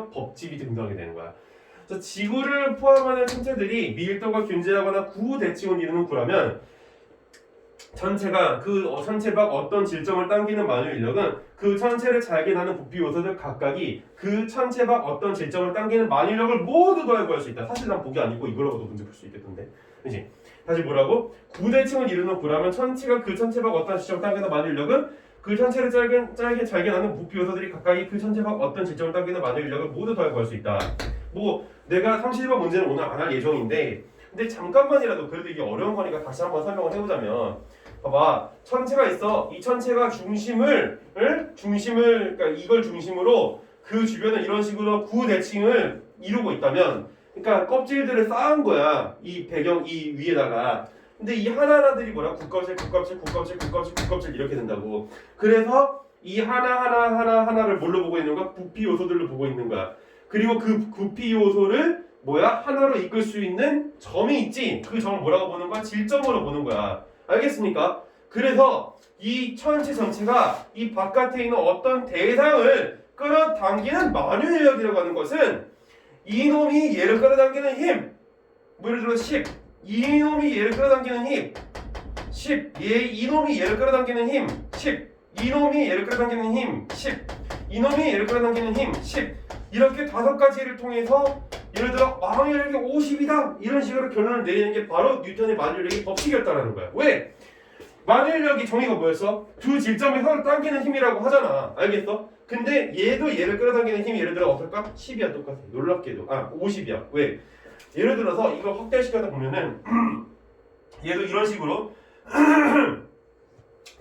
천체적 법칙이 등장하게 되는 거야. 그래서 지구를 포함하는 천체들이 밀도가 균질하거나 구대칭을 이루는 구라면 천체가 그 천체 밖 어떤 질점을 당기는 만유 인력은 그 천체를 잘게 나는 부피 요소들 각각이 그 천체 밖 어떤 질점을 당기는 만유 인력을 모두 더해 구할 수 있다. 사실 난 보기 아니고 이거라고도 문제 풀 수 있겠던데. 그렇지? 다시 뭐라고? 구대칭을 이루는 구라면 천체가 그 천체 밖 어떤 질점을 당기는 만유 인력은 그 천체를 잘게 나는 부피 요소들이 각각이 그 천체 밖 어떤 질점을 당기는 만유 인력을 모두 더해 구할 수 있다. 뭐 내가 31번 문제는 오늘 안 할 예정인데 근데 잠깐만이라도 그래도 이게 어려운 거니까 다시 한번 설명을 해보자면 봐봐, 천체가 있어. 이 천체가 중심을 그러니까 이걸 중심으로 그 주변을 이런 식으로 구대칭을 이루고 있다면, 그러니까 껍질들을 쌓은 거야. 이 배경 이 위에다가. 근데 이 하나하나들이 뭐야? 국껍질 이렇게 된다고. 그래서 이 하나를 뭘로 보고 있는 거야? 부피 요소들로 보고 있는 거야. 그리고 그 부피 요소를 뭐야? 하나로 이끌 수 있는 점이 있지. 그 점을 뭐라고 보는 거야? 질점으로 보는 거야. 알겠습니까? 그래서 이 천체 전체가 이 바깥에 있는 어떤 대상을 끌어당기는 만유 인력이라고 하는 것은 이놈이 얘를 끌어당기는 힘, 뭐 예를 들어 10, 이놈이 얘를 끌어당기는 힘 10, 이놈이 얘를 끌어당기는 힘 10, 이놈이 얘를 끌어당기는 힘 10, 이놈이 얘를 끌어당기는 힘 10, 이렇게 다섯 가지를 통해서 예를 들어 만유 인력이 50이다 이런 식으로 결론을 내리는 게 바로 뉴턴의 만유 인력의 법칙이었다라는 거야. 왜? 만유 인력이 정의가 뭐였어? 두 질점이 서로 당기는 힘이라고 하잖아. 알겠어? 근데 얘도 얘를 끌어당기는 힘이 예를 들어 어떨까? 10이야 똑같아. 놀랍게도 50이야. 왜? 예를 들어서 이거 확대시켜서 보면은 얘도 이런 식으로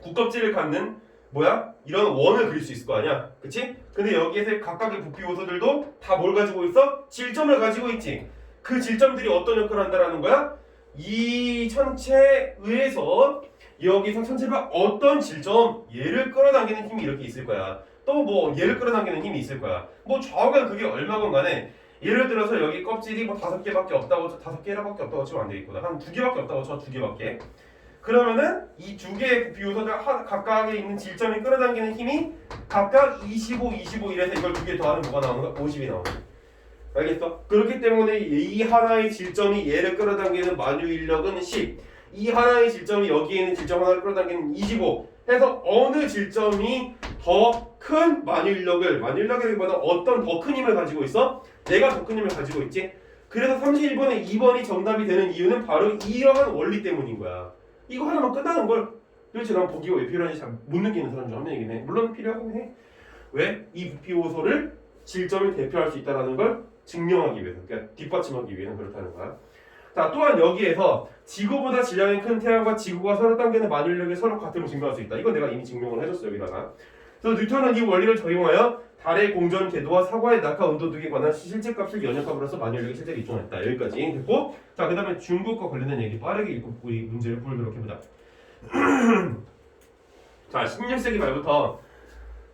국껍질을 갖는 뭐야? 이런 원을 그릴 수 있을 거 아니야? 그치? 근데 여기에서 각각의 부피 요소들도 다 뭘 가지고 있어? 질점을 가지고 있지. 그 질점들이 어떤 역할을 한다라는 거야? 이 천체에 의해서 여기서 천체가 어떤 질점, 얘를 끌어당기는 힘이 이렇게 있을 거야. 또 뭐 얘를 끌어당기는 힘이 있을 거야. 뭐 좌우간 그게 얼마건 간에 예를 들어서 여기 껍질이 뭐 5개밖에 없다고 5개밖에 없다고 치면 안 되겠구나. 한 2개밖에 없다고 쳐 2개밖에. 그러면은 이 두 개의 부피 요소들 각각에 있는 질점이 끌어당기는 힘이 각각 25 이래서 이걸 두 개 더하면 뭐가 나오는 거야? 50이 나오는 거야. 알겠어? 그렇기 때문에 이 하나의 질점이 얘를 끌어당기는 만유 인력은 10, 이 하나의 질점이 여기에 있는 질점 하나를 끌어당기는 25 해서 어느 질점이 더 큰 만유 인력이라기보다 어떤 더 큰 힘을 가지고 있어? 내가 더 큰 힘을 가지고 있지? 그래서 31번에 2번이 정답이 되는 이유는 바로 이러한 원리 때문인 거야. 이거 하나만 끝나는 걸 도대체 난 보기가 왜 필요한지 잘 못 느끼는 사람 중 한 명이긴 해. 물론 필요하긴 해. 왜? 이 부피 요소를 질점을 대표할 수 있다는 걸 증명하기 위해서, 그러니까 뒷받침하기 위해서는 그렇다는 거야. 자, 또한 여기에서 지구보다 질량이 큰 태양과 지구가 서로 당기는 만유 인력이 서로 같음을 증명할 수 있다. 이건 내가 이미 증명을 해줬어 여기다가. 그래서 뉴턴은 이 원리를 적용하여 달의 공전 궤도와 사과의 낙하 온도 등에 관한 실제값을 연역함으로써 만유 인력이 실제로 입증했다. 여기까지 됐고, 자 그다음에 중국과 관련된 얘기 빠르게 읽고 우리 문제를 풀도록 해보자. 자, 16세기 말부터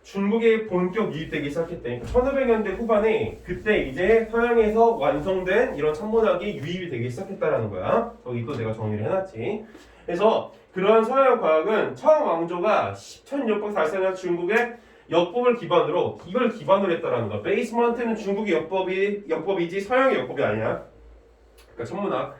중국이 본격 유입되기 시작했대. 1500년대 후반에 그때 이제 서양에서 완성된 이런 천문학이 유입이 되기 시작했다라는 거야. 여기 또 내가 정리를 해놨지. 그래서 그러한 서양 과학은 청 왕조가 1644년 중국의 역법을 기반으로 이걸 기반으로 했다라는 거야. 베이스먼트는 중국의 역법이지 서양의 역법이 아니야. 그러니까 천문학.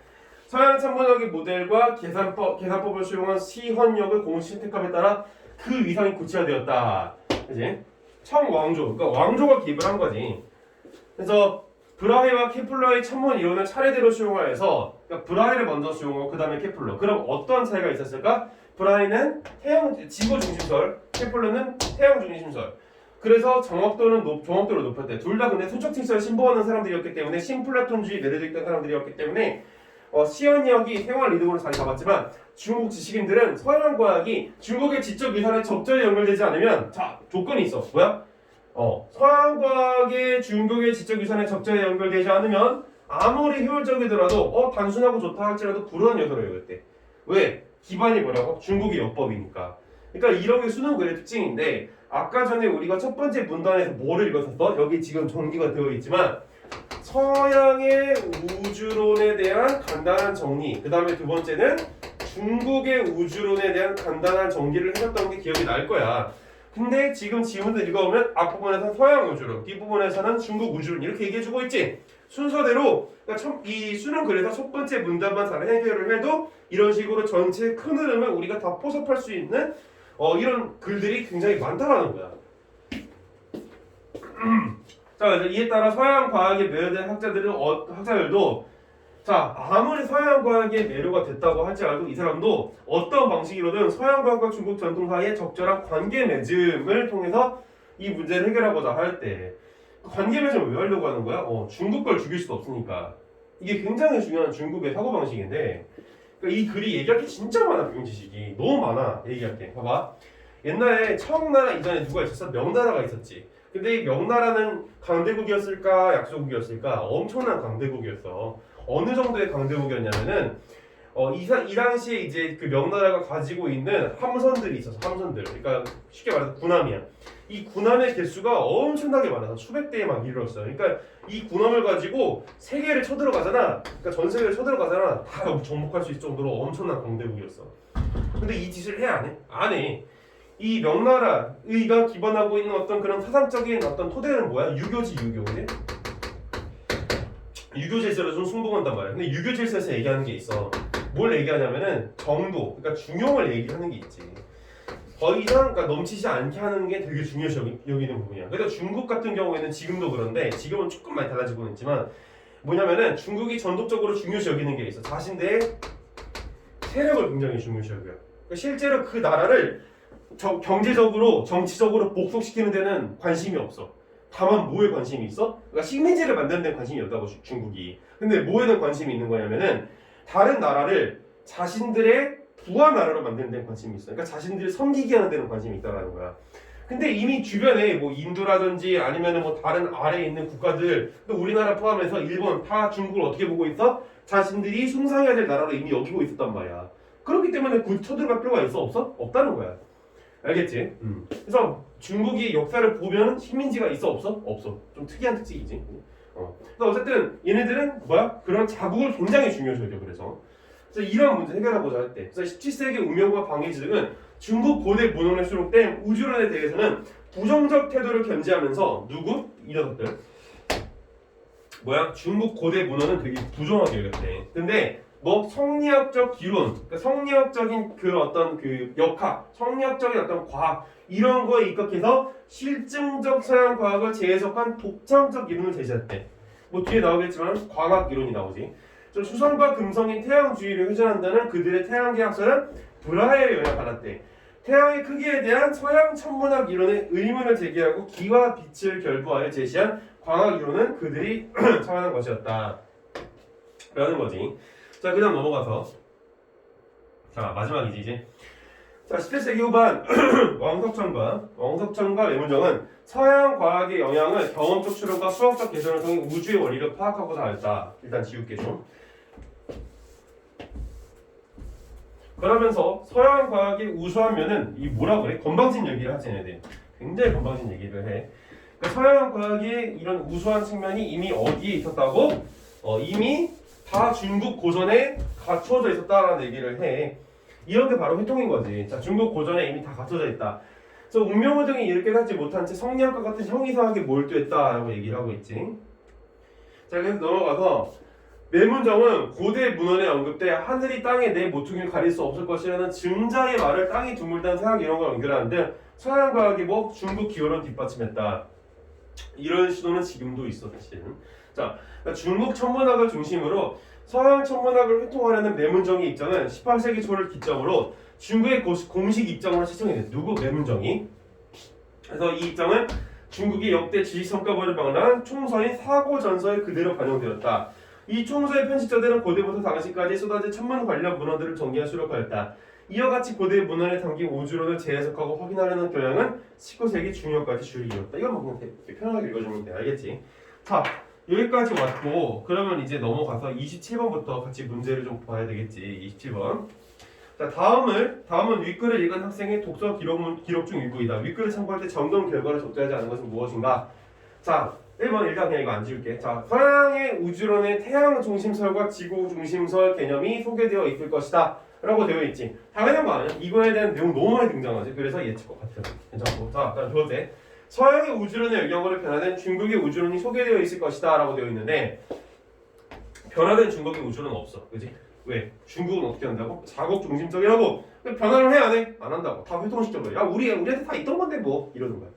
서양 천문학의 모델과 계산법을 수용한 시헌역을 공식 채택함에 따라 그 위상이 구체화되었다. 그지? 청왕조, 그러니까 왕조가 기입을 한 거지. 그래서 브라헤와 케플러의 천문 이론을 차례대로 수용하여서, 그러니까 브라헤를 먼저 수용하고 그 다음에 케플러. 그럼 어떤 차이가 있었을까? 브라헤는 지구 중심설, 케플러는 태양 중심설. 그래서 정확도를 높였대. 둘 다 근데 수적 칙설을 신봉하는 사람들이었기 때문에 신플라톤주의 내려져 있던 사람들이었기 때문에 시연역이 생활 리듬으로 자리 잡았지만 중국 지식인들은 서양 과학이 중국의 지적 유산에 적절히 연결되지 않으면 자 조건이 있어. 뭐야? 서양 과학의 중국의 지적 유산에 적절히 연결되지 않으면 아무리 효율적이더라도 단순하고 좋다 할지라도 불우한 요소로 여겼대. 왜? 기반이 뭐라고? 중국의 역법이니까. 그러니까 이런 게 수능 글의 특징인데 아까 전에 우리가 첫 번째 문단에서 뭐를 읽었었어? 여기 지금 정리가 되어 있지만 서양의 우주론에 대한 간단한 정리, 그 다음에 두 번째는 중국의 우주론에 대한 간단한 정리를 해줬던 게 기억이 날 거야. 근데 지금 지문을 읽어보면 앞부분에서는 서양 우주론, 뒷부분에서는 중국 우주론 이렇게 얘기해주고 있지. 순서대로 그러니까 이 수능 그래서 첫 번째 문단만 잘 해결을 해도 이런 식으로 전체 큰 흐름을 우리가 다 포섭할 수 있는 이런 글들이 굉장히 많다라는 거야. 자, 이에 따라 서양 과학에 매료된 학자들도 자, 아무리 서양 과학에 매료가 됐다고 할지라도 이 사람도 어떤 방식으로든 서양 과학과 중국 전통 사이의 적절한 관계 맺음을 통해서 이 문제를 해결하고자 할 때 관계 맺음을 왜 하려고 하는 거야? 중국 걸 죽일 수도 없으니까. 이게 굉장히 중요한 중국의 사고방식인데 그러니까 이 글이 얘기할 게 진짜 많아. 비용 지식이 너무 많아. 얘기할 게. 봐봐. 옛날에 청나라 이전에 누가 있었어? 명나라가 있었지. 근데 이 명나라는 강대국이었을까 약소국이었을까? 엄청난 강대국이었어. 어느 정도의 강대국이었냐면은 이 당시에 이제 그 명나라가 가지고 있는 함선들이 있어서 함선들. 그러니까 쉽게 말해서 군함이야. 이 군함의 개수가 엄청나게 많아서 수백 대에 막 이르렀어요. 그러니까 이 군함을 가지고 세계를 쳐들어가잖아. 그러니까 전 세계를 쳐들어가잖아. 다 정복할 수 있을 정도로 엄청난 강대국이었어. 근데 이 짓을 해 안 해? 안 해. 이 명나라의가 기반하고 있는 어떤 그런 사상적인 어떤 토대는 뭐야? 유교지 유교. 그지? 유교 질서를 좀 숭봉한단 말이야. 근데 유교 질서에서 얘기하는 게 있어. 뭘 얘기하냐면은 정도, 그러니까 중용을 얘기하는 게 있지. 더 이상 그러니까 넘치지 않게 하는 게 되게 중요시 여기는 부분이야. 그래서 중국 같은 경우에는 지금도 그런데 지금은 조금 많이 달라지고는 있지만 뭐냐면은 중국이 전통적으로 중요시 여기는 게 있어. 자신들의 세력을 굉장히 중요시 여겨요. 그러니까 실제로 그 나라를 경제적으로 정치적으로 복속시키는 데는 관심이 없어. 다만 뭐에 관심이 있어? 그러니까 식민지를 만드는 데 관심이 없다고 중국이. 근데 뭐에는 관심이 있는 거냐면은 다른 나라를 자신들의 부하 나라로 만드는 데는 관심이 있어. 그러니까 자신들을 섬기게 하는 데는 관심이 있다라는 거야. 근데 이미 주변에 뭐 인도라든지 아니면은 뭐 다른 아래에 있는 국가들, 또 우리나라 포함해서 일본 다 중국을 어떻게 보고 있어? 자신들이 숭상해야 될 나라로 이미 여기고 있었단 말이야. 그렇기 때문에 굳이 쳐들어갈 필요가 있어? 없어? 없다는 거야. 알겠지? 그래서 중국이 역사를 보면 식민지가 있어? 없어? 없어. 좀 특이한 특징이지. 그래서 어쨌든 얘네들은 뭐야? 그런 자국을 굉장히 중요시 여겨. 그래서 이런 문제 해결하고자 할 때, 그래서 17세기 운명과 방해지 등은 중국 고대 문헌에 수록된 우주론에 대해서는 부정적 태도를 견지하면서 누구? 이 녀석들. 뭐야? 중국 고대 문헌은 되게 부정하게 여겼대. 근데 뭐 성리학적 기론, 그러니까 성리학적인 그 어떤 그 역학, 성리학적인 어떤 과학 이런 거에 입각해서 실증적 서양 과학을 재해석한 독창적 이론을 제시했대. 뭐 뒤에 나오겠지만 광학 이론이 나오지. 수성과 금성인 태양주의를 회전한다는 그들의 태양계학설은 불화에 영향받았대. 태양의 크기에 대한 서양 천문학 이론의 의문을 제기하고 기와 빛을 결부하여 제시한 광학 이론은 그들이 창안한 것이었다. 라는 거지. 자, 그 다음 넘어가서 자, 마지막이지 이제. 자, 17세기 후반 왕석천과 매문정은 서양 과학의 영향을 경험적 추론과 수학적 개선을 통해 우주의 원리를 파악하고자 하였다. 일단 지울게 좀. 그러면서 서양 과학의 우수한 면은 이 뭐라 그래? 건방진 얘기를 하지 얘네들. 굉장히 건방진 얘기를 해. 그러니까 서양 과학의 이런 우수한 측면이 이미 어디에 있었다고? 이미 다 중국 고전에 갖춰져 있었다라는 얘기를 해. 이렇게 바로 회통인 거지. 자, 중국 고전에 이미 다 갖춰져 있다. 그래서 운명호 등이 이렇게 하지 못한 채 성리학과 같은 형이상하게 몰두했다라고 얘기를 하고 있지. 자, 그래서 넘어가서 매문정은 고대 문헌에 언급돼 하늘이 땅에 내 모퉁이를 가릴 수 없을 것이라는 증자의 말을 땅이 드물다는 생각 이런 걸 연결하는데 서양 과학이 뭐 중국 기원을 뒷받침했다. 이런 시도는 지금도 있어 사실은. 자, 그러니까 중국 천문학을 중심으로 서양 천문학을 회통하려는 매문정의 입장은 18세기 초를 기점으로 중국의 공식 입장으로 시청이 돼. 누구? 매문정이. 그래서 이 입장은 중국이 역대 지식 성과벌을 방랑한 총서인 사고전서에 그대로 반영되었다. 이 총서의 편집자들은 고대부터 당시까지 쏟아진 천문 관련 문헌들을 정리한 수록하였다. 이와 같이 고대 문헌에 담긴 우주론을 재해석하고 확인하려는 경향은 19세기 중엽까지 주를 이뤘다. 이건 뭐 그냥 편하게 읽어주면 돼. 알겠지? 자, 여기까지 왔고 그러면 이제 넘어가서 27번부터 같이 문제를 좀 봐야 되겠지. 27번. 자, 다음은 윗글을 읽은 학생의 독서 기록 중 일부이다. 윗글을 참고할 때 점검 결과를 적재하지 않은 것은 무엇인가? 자, 1번 일단 그냥 이거 안 지울게. 자, 서양의 우주론의 태양 중심설과 지구 중심설 개념이 소개되어 있을 것이다 라고 되어 있지. 당연한 거 아니야? 이거에 대한 내용 너무 많이 등장하지. 그래서 예측과 같아요. 괜찮고. 자, 다음 두 번째. 서양의 우주론의 영향으로 변화된 중국의 우주론이 소개되어 있을 것이다 라고 되어 있는데 변화된 중국의 우주론은 없어. 그지? 왜? 중국은 어떻게 한다고? 자국 중심적이라고. 변화를 해 안 해? 안 한다고. 다 회통식적으로. 야 우리한테 다 있던 건데 뭐 이러는 거야.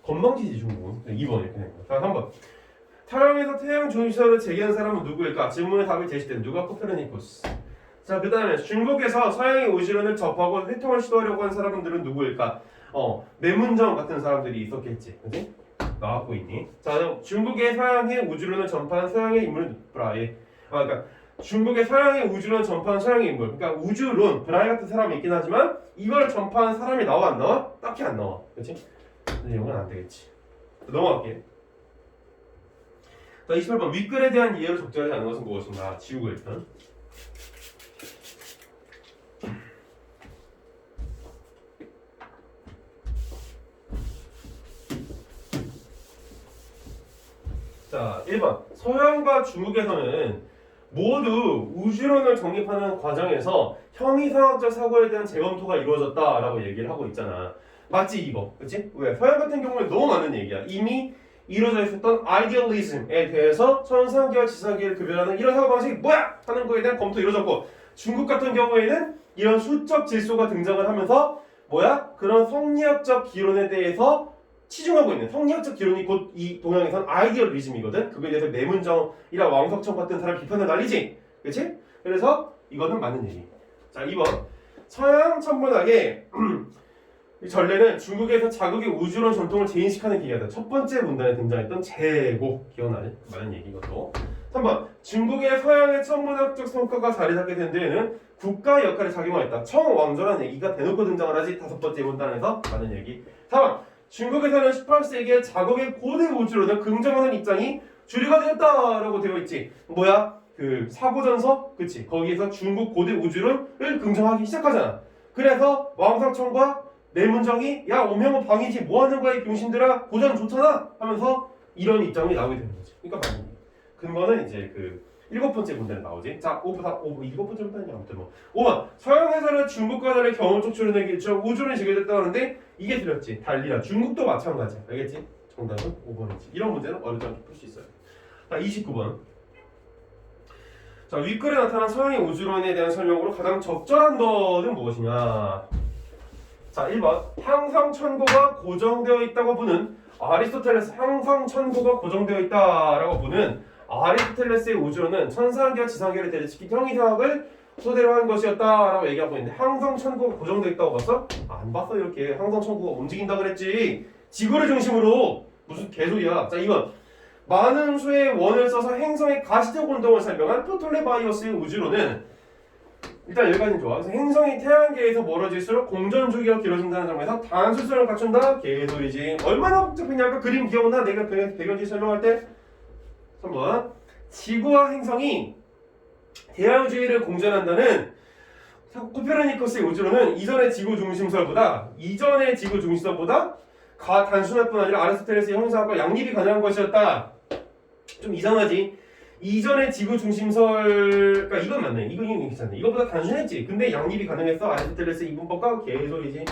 건방지지 중국은. 2번 이렇게 된 거야. 자 3번. 태양에서 태양 중심설을 제기한 사람은 누구일까? 질문의 답이 제시된 누가? 코페르니쿠스. 자 그 다음에 중국에서 서양의 우주론을 접하고 회통을 시도하려고 한 사람들은 누구일까? 매문정 같은 사람들이 있었겠지. 그지? 나왔고 있니? 자 중국의 서양의 우주론을 전파한 서양의 인물 브라이. 그러니까 중국의 서양의 우주론 전파한 서양의 인물. 그러니까 우주론 브라이 같은 사람이 있긴 하지만 이걸 전파한 사람이 나와 안 나와? 딱히 안 나와. 그렇지? 내용은 안 되겠지. 넘어갈게. 자 28번 윗글에 대한 이해를 적절하지 않은 것은 무엇인가? 지우고 일단. 자 1번 서양과 중국에서는 모두 우주론을 정립하는 과정에서 형이상학적 사고에 대한 재검토가 이루어졌다라고 얘기를 하고 있잖아. 맞지 이거? 그치? 왜? 서양 같은 경우에 너무 많은 얘기야. 이미 이루어져 있었던 아이디얼리즘에 대해서 천상계와 지상계를 구별하는 이런 사고방식이 뭐야? 하는 거에 대한 검토가 이루어졌고 중국 같은 경우에는 이런 수적 질소가 등장을 하면서 뭐야? 그런 성리학적 기론에 대해서 치중하고 있는 성리학적 기론이 곧 이 동양에선 아이디얼리즘이거든. 그거에 대해서 내문정이랑 왕석천 같은 사람 비판을 날리지. 그치? 그래서 이거는 맞는 얘기. 자 2번 서양 천문학의 전례는 중국에서 자국의 우주론 전통을 재인식하는 계기다. 첫 번째 문단에 등장했던 제고 기억나지? 많은 얘기 이것도. 3번 중국의 서양의 천문학적 성과가 자리 잡게 된 데에는 국가의 역할이 작용하였다. 청왕조라는 얘기가 대놓고 등장을 하지. 다섯 번째 문단에서 많은 얘기. 4번 중국에서는 18세기에 자국의 고대 우주론을 긍정하는 입장이 주류가 되었다라고 되어 있지. 뭐야? 그 사고전서? 그치? 거기에서 중국 고대 우주론을 긍정하기 시작하잖아. 그래서 왕석천과 내문정이 야 오명은 방이지 뭐하는 거야 이 병신들아 고전 좋잖아 하면서 이런 입장이 나오게 되는 거지. 그러니까 맞는 얘기. 근거는 이제 그 일곱 번째 문단에 나오지. 자, 일곱 번째 문단이 아무튼 뭐 5번 서양에서는 중국과 달리 경험적 추론의 기초 우주론이 제기됐다고 하는데 이게 틀렸지. 달리라. 중국도 마찬가지야. 알겠지? 정답은 5번이지. 이런 문제는 어렵지 않게 풀 수 있어요. 자, 29번. 자, 윗글에 나타난 서양의 우주론에 대한 설명으로 가장 적절한 것은 무엇이냐? 자, 1번. 항성천고가 고정되어 있다고 보는 아리스토텔레스 항성천고가 고정되어 있다라고 보는 아리스토텔레스의 우주론은 천상계와 지상계를 대립시킨 형이상학을 소대로 한 것이었다라고 얘기하고 있는데 항성천고가 고정되어 있다고 봤어? 안 봤어. 이렇게 항성천고가 움직인다 그랬지. 지구를 중심으로. 무슨 개소리야. 자 2번 많은 수의 원을 써서 행성의 가시적 운동을 설명한 프톨레바이오스의 우주론은 일단 여기까지는 좋아. 그래서 행성이 태양계에서 멀어질수록 공전주기가 길어진다는 점에서 단수성을 갖춘다? 개소리지. 얼마나 복잡했냐. 아까 그림 기억나? 내가 배경지 설명할 때 3번 지구와 행성이 대양주기를 공전한다는 코페르니쿠스의 우주론은 이전의 지구 중심설보다 단순할 뿐 아니라 아리스토텔레스의 형이상학과 양립이 가능한 것이었다. 좀 이상하지? 이전의 지구 중심설, 그러니까 이건 맞네. 이건 괜찮네. 이거보다 단순했지. 근데 양립이 가능했어. 아리스토텔레스 이분법과 개소리지.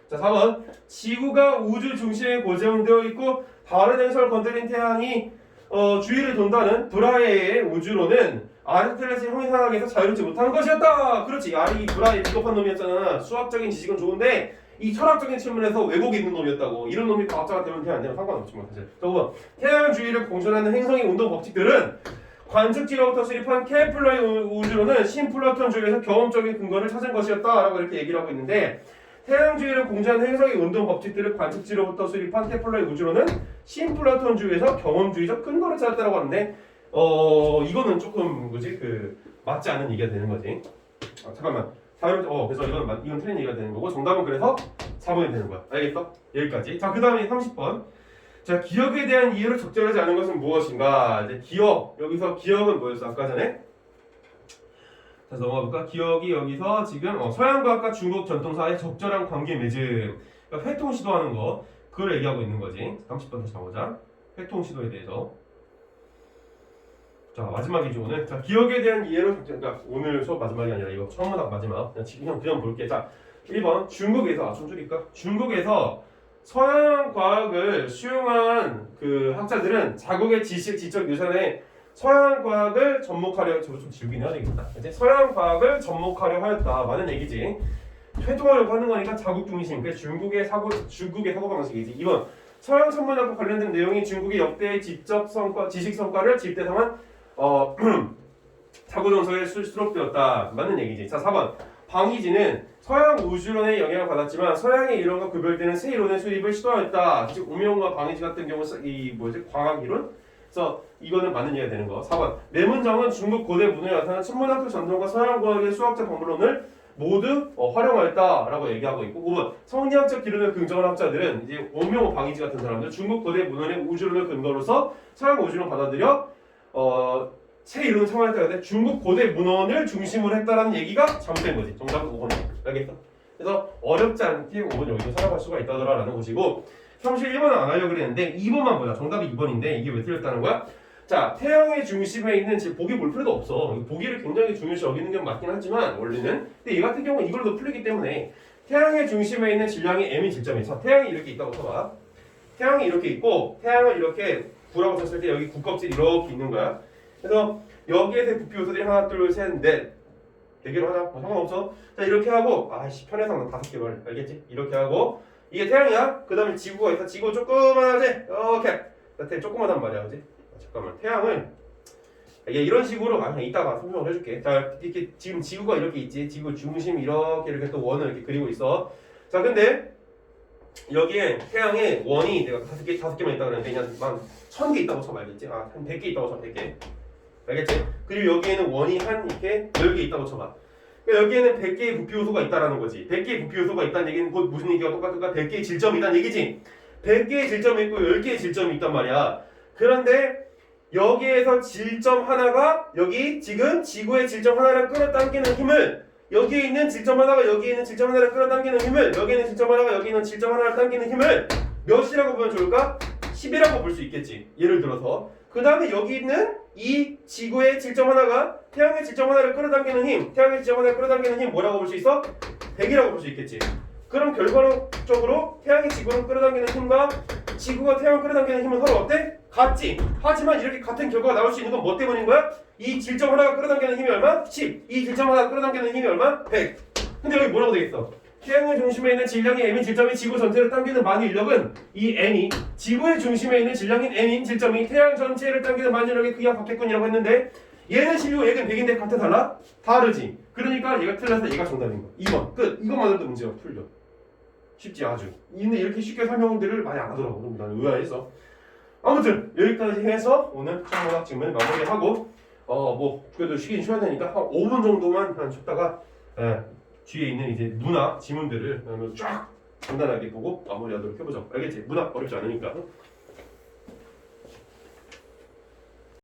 자, 4번. 지구가 우주 중심에 고정되어 있고 다른 행성을 건드린 태양이 주위를 돈다는 브라헤의 우주론은 아리스토텔레스의 형이상학에서 자유롭지 못한 것이었다. 그렇지. 브라헤 비겁한 놈이었잖아. 수학적인 지식은 좋은데 이 철학적인 측면에서 왜곡이 있는 놈이었다고. 이런 놈이 과학자가 되면 돼 안 되면 상관없지만 사실. 자, 5번. 태양 주위를 공전하는 행성의 운동 법칙들은 관측지로부터 수립한 케플러의 우주론은 신플라톤주의에서 경험적인 근거를 찾은 것이었다라고 이렇게 얘기를 하고 있는데 태양 주위를 공전하는 행성의 운동 법칙들을 관측지로부터 수립한 케플러의 우주론은 신플라톤주의에서 경험주의적 근거를 찾았다라고 하는데 이거는 조금 맞지 않은 얘기가 되는 거지. 잠깐만. 그래서 이건 틀린 얘기가 되는 거고 정답은 그래서 4번이 되는 거야. 알겠어? 여기까지. 자, 그 다음에 30번. 자, 기억에 대한 이해를 적절하지 않은 것은 무엇인가? 이제 기억. 여기서 기억은 뭐였어? 아까 전에? 자, 넘어가 볼까? 기억이 여기서 지금 서양과학과 중국 전통사의 적절한 관계 맺음. 그러니까 회통 시도하는 거. 그걸 얘기하고 있는 거지. 30번 다시 가보자. 회통 시도에 대해서. 자 마지막이죠 오늘. 자 기억에 대한 이해로 그러니까 오늘 수업 마지막이 아니라 이거 처음 문학 마지막. 그냥 볼게. 자 1번 중국에서 좀 줄일까? 중국에서 서양 과학을 수용한 그 학자들은 자국의 지식 지적 유산에 서양 과학을 접목하려 저거 좀 질긴 해야 되겠다. 이제 서양 과학을 접목하려 하였다. 많은 얘기지. 회동하려고 하는 거니까 자국 중심. 그 중국의 사고 방식이지. 2번 서양 천문학과 관련된 내용이 중국의 역대 지적 성과 지식 성과를 집대성한 자구 정서에 수록되었다. 맞는 얘기지. 자 4번 방희진은 서양 우주론의 영향을 받았지만 서양의 이론과 구별되는 새 이론의 수립을 시도하였다. 즉 오명과 방희진 같은 경우 이 뭐지 광학 이론? 그래서 이거는 맞는 얘기가 되는 거. 4번 내문정은 중국 고대 문화에 나타난 천문학적 전통과 서양 과학의 수학적 방법론을 모두 활용하였다라고 얘기하고 있고 5번 성리학적 기론을 긍정한 학자들은 이제 오명호 방희지 같은 사람들 중국 고대 문헌의 우주론을 근거로서 서양 우주론 받아들여 새 이론을 창안했다는데 중국 고대 문헌을 중심으로 했다라는 얘기가 잘못된 거지. 정답은 5번이야. 알겠어? 그래서 어렵지 않게 5번 여기서 살아갈 수가 있다더라라는 것이고 사실 1번은 안 하려고 그랬는데 2번만 보자. 정답이 2번인데 이게 왜 틀렸다는 거야? 자, 태양의 중심에 있는 지금 보기 볼 필요도 없어. 보기를 굉장히 중요시 여기는 게 맞긴 하지만 원래는 근데 얘 같은 경우는 이걸로 풀리기 때문에 태양의 중심에 있는 질량이 m이 질점이 자, 태양이 이렇게 있다고 쳐봐. 태양이 이렇게 있고 태양을 이렇게 구라고 쳤을 때 여기 구껍질이 이렇게 있는 거야. 그래서 여기에서 부피 요소들이 하나, 둘, 셋, 넷 4개로 하자. 상관없어. 자 이렇게 하고 아이씨 편해서 5개만 알겠지? 이렇게 하고 이게 태양이야. 그 다음에 지구가 있어. 지구 조그만하지? 이렇게 나한테 조그만한 말이야. 그지? 잠깐만 태양을 이게 이런 식으로 그냥 이따가 설명을 해줄게. 자 이렇게 지금 지구가 이렇게 있지. 지구 중심 이렇게 또 원을 이렇게 그리고 있어. 자 근데 여기에 태양에 원이 내가 5개만 있다 그랬는데 그냥 한 1000개 있다고 쳐봐. 알겠지? 한 100개 있다고 쳐봐. 100개 알겠지? 그리고 여기에는 원이 한 이렇게 10개 있다고 쳐봐. 그러니까 여기에는 100개의 부피 요소가 있다라는 거지. 100개의 부피 요소가 있다는 얘기는 곧 무슨 얘기가 똑같을까? 100개의 질점이 있다는 얘기지. 100개의 질점이 있고 10개의 질점이 있단 말이야. 그런데 여기에서 질점 하나가 여기 지금 지구의 질점 하나를 끌어당기는 힘을 여기에 있는 질점 하나가 여기에 있는 질점 하나를 끌어당기는 힘을 여기에 있는 질점 하나가 여기 있는 질점 하나를 당기는 힘을 몇이라고 보면 좋을까? 10이라고 볼 수 있겠지. 예를 들어서 그 다음에 여기 있는 이 지구의 질점 하나가 태양의 질점 하나를 끌어당기는 힘 태양의 질점 하나를 끌어당기는 힘 뭐라고 볼 수 있어? 100이라고 볼 수 있겠지. 그럼 결과적으로 태양이 지구를 끌어당기는 힘과 지구가 태양을 끌어당기는 힘은 서로 어때? 같지. 하지만 이렇게 같은 결과가 나올 수 있는 건 뭐 때문인 거야? 이 질점 하나가 끌어당기는 힘이 얼마? 10. 이 질점 하나가 끌어당기는 힘이 얼마? 100. 근데 여기 뭐라고 되겠어? 태양의 중심에 있는 질량의 m인 질점이 지구 전체를 당기는 만유 인력은 이 n이 지구의 중심에 있는 질량인 n인 질점이 태양 전체를 당기는 만유 인력의 크기와 같겠군이라고 했는데 얘는 10이고 얘는 100인데 같아 달라? 다르지. 그러니까 얘가 틀려서 얘가 정답인 거야. 2번 끝. 이것만으로도 문제가 풀려. 쉽지 아주. 근데 이렇게 쉽게 설명들을 많이 안 하더라고. 그럼 나는 의아해서. 아무튼 여기까지 해서 오늘 천문학 질문 마무리하고 뭐 그래도 쉬긴 쉬어야 되니까 한 5분 정도만 쉬었다가 뒤에 있는 이제 문학 지문들을 쫙 간단하게 보고 마무리하도록 해보자. 알겠지? 문학 어렵지 않으니까.